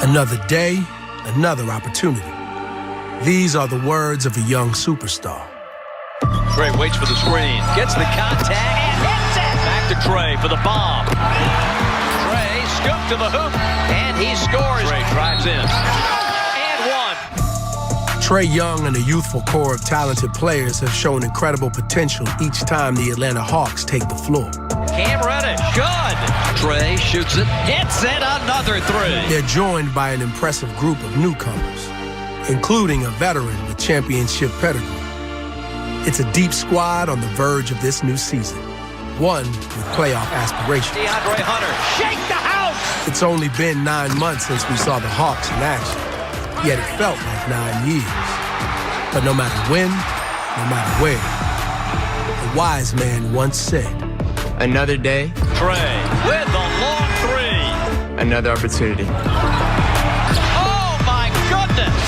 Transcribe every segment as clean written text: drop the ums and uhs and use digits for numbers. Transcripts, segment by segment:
Another day, another opportunity. These are the words of a young superstar. Trey waits for the screen, gets the contact, and hits it! Back to Trey for the bomb. Trey scooped to the hoop, and he scores. Trey drives in. And one. Trae Young and a youthful core of talented players have shown incredible potential each time the Atlanta Hawks take the floor. Cam Reddish, good. Trey shoots it, hits it, another three. They're joined by an impressive group of newcomers, including a veteran with championship pedigree. It's a deep squad on the verge of this new season, one with playoff aspirations. DeAndre Hunter, shake the house! It's only been 9 months since we saw the Hawks in action, yet it felt like 9 years. But no matter when, no matter where, a wise man once said, another day. Trey with the long three. Another opportunity. Oh, my goodness.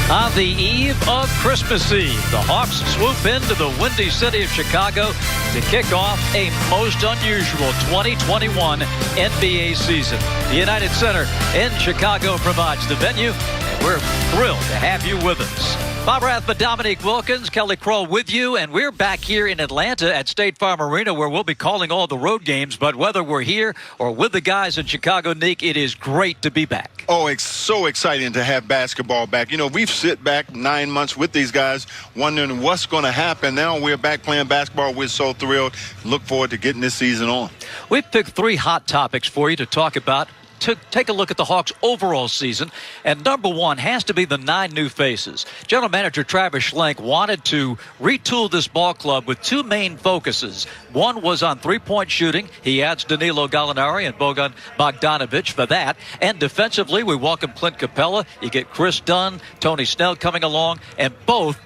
On the eve of Christmas Eve, the Hawks swoop into the windy city of Chicago to kick off a most unusual 2021 NBA season. The United Center in Chicago provides the venue, and we're thrilled to have you with us. Bob Rathman, Dominique Wilkins, Kelly Kroll with you, and we're back here in Atlanta at State Farm Arena where we'll be calling all the road games, but whether we're here or with the guys in Chicago, Nick, it is great to be back. Oh, it's so exciting to have basketball back. You know, we've sit back 9 months with these guys wondering what's going to happen. Now we're back playing basketball. We're so thrilled. Look forward to getting this season on. We've picked 3 hot topics for you to talk about. To take a look at the Hawks' overall season, and number one has to be the 9 new faces. General Manager Travis Schlenk wanted to retool this ball club with 2 main focuses. One was on three-point shooting. He adds Danilo Gallinari and Bojan Bogdanovic for that. And defensively, we welcome Clint Capella. You get Chris Dunn, Tony Snell coming along, and both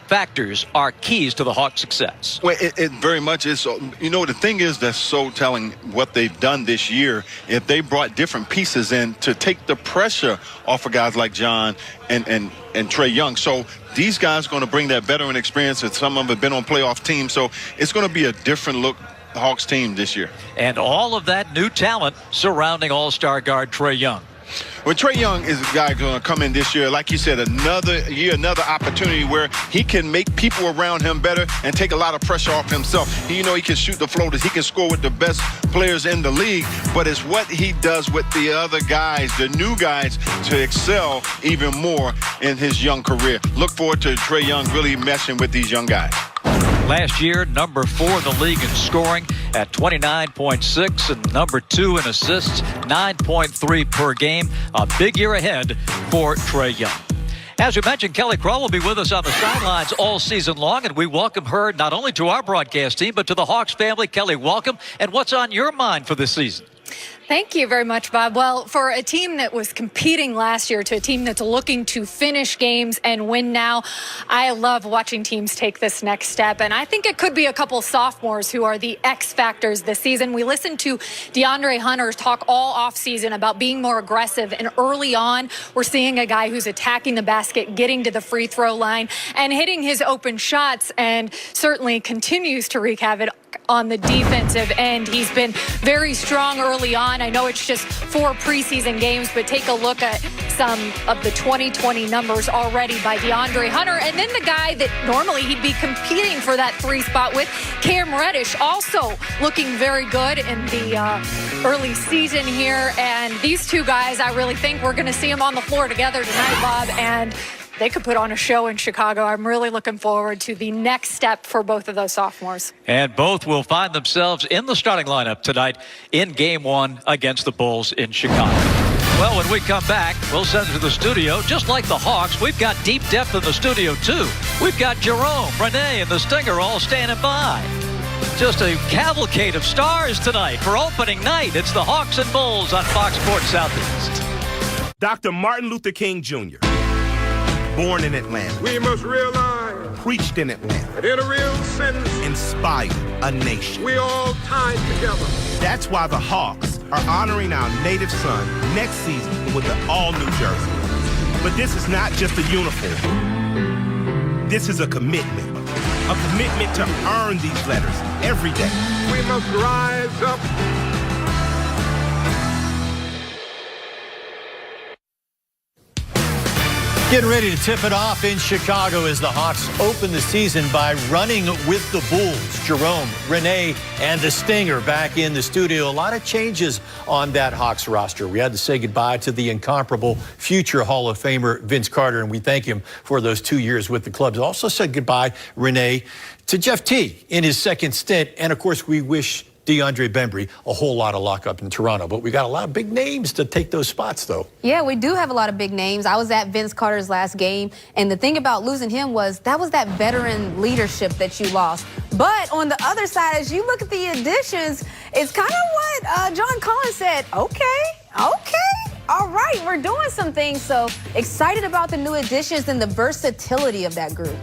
factors are keys to the Hawks' success. Well, it very much is. You know, the thing is that's so telling what they've done this year. If they brought different pieces in to take the pressure off of guys like John and Trae Young. So these guys are going to bring that veteran experience, and some of them have been on playoff teams. So it's going to be a different look Hawks team this year. And all of that new talent surrounding all-star guard Trae Young. Well, Trae Young is a guy going to come in this year, like you said, another year, another opportunity where he can make people around him better and take a lot of pressure off himself. You know, he can shoot the floaters. He can score with the best players in the league, but it's what he does with the other guys, the new guys, to excel even more in his young career. Look forward to Trae Young really messing with these young guys. Last year, number 4 in the league in scoring at 29.6 and number 2 in assists, 9.3 per game. A big year ahead for Trae Young. As we mentioned, Kelly Kroll will be with us on the sidelines all season long, and we welcome her not only to our broadcast team, but to the Hawks family. Kelly, welcome. And what's on your mind for this season? Thank you very much, Bob. Well, for a team that was competing last year to a team that's looking to finish games and win now, I love watching teams take this next step. And I think it could be a couple sophomores who are the X factors this season. We listened to DeAndre Hunter talk all offseason about being more aggressive. And early on, we're seeing a guy who's attacking the basket, getting to the free throw line, and hitting his open shots, and certainly continues to wreak havoc on the defensive end. He's been very strong early on. I know it's just 4 preseason games, but take a look at some of the 2020 numbers already by DeAndre Hunter. And then the guy that normally he'd be competing for that 3 spot with, Cam Reddish, also looking very good in the early season here. And these 2 guys, I really think we're going to see them on the floor together tonight, Bob, and they could put on a show in Chicago. I'm really looking forward to the next step for both of those sophomores. And both will find themselves in the starting lineup tonight in Game 1 against the Bulls in Chicago. Well, when we come back, we'll send it to the studio. Just like the Hawks, we've got deep depth in the studio, too. We've got Jerome, Renee, and the Stinger all standing by. Just a cavalcade of stars tonight for opening night. It's the Hawks and Bulls on Fox Sports Southeast. Dr. Martin Luther King Jr., born in Atlanta. We must realize. Preached in Atlanta. That in a real sense. Inspired a nation. We all tied together. That's why the Hawks are honoring our native son next season with the all-new jersey. But this is not just a uniform. This is a commitment to earn these letters every day. We must rise up. Getting ready to tip it off in Chicago as the Hawks open the season by running with the Bulls. Jerome, Renee, and the Stinger back in the studio. A lot of changes on that Hawks roster. We had to say goodbye to the incomparable future Hall of Famer Vince Carter, and we thank him for those 2 years with the clubs. Also said goodbye, Renee, to Jeff T in his second stint. And, of course, we wish DeAndre Bembry a whole lot of luck up in Toronto. But we got a lot of big names to take those spots, though. Yeah, we do have a lot of big names. I was at Vince Carter's last game, and the thing about losing him was that veteran leadership that you lost. But on the other side, as you look at the additions, it's kind of what John Collins said. Okay, all right, we're doing some things. So excited about the new additions and the versatility of that group.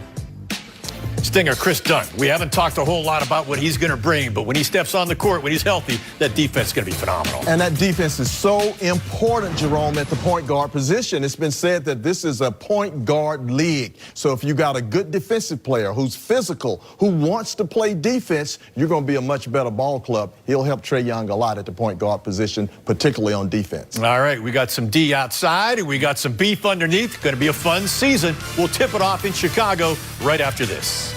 Stinger, Chris Dunn. We haven't talked a whole lot about what he's going to bring, but when he steps on the court, when he's healthy, that defense is going to be phenomenal. And that defense is so important, Jerome, at the point guard position. It's been said that this is a point guard league. So if you got a good defensive player who's physical, who wants to play defense, you're going to be a much better ball club. He'll help Trae Young a lot at the point guard position, particularly on defense. All right, we got some D outside, and we got some beef underneath. Going to be a fun season. We'll tip it off in Chicago right after this.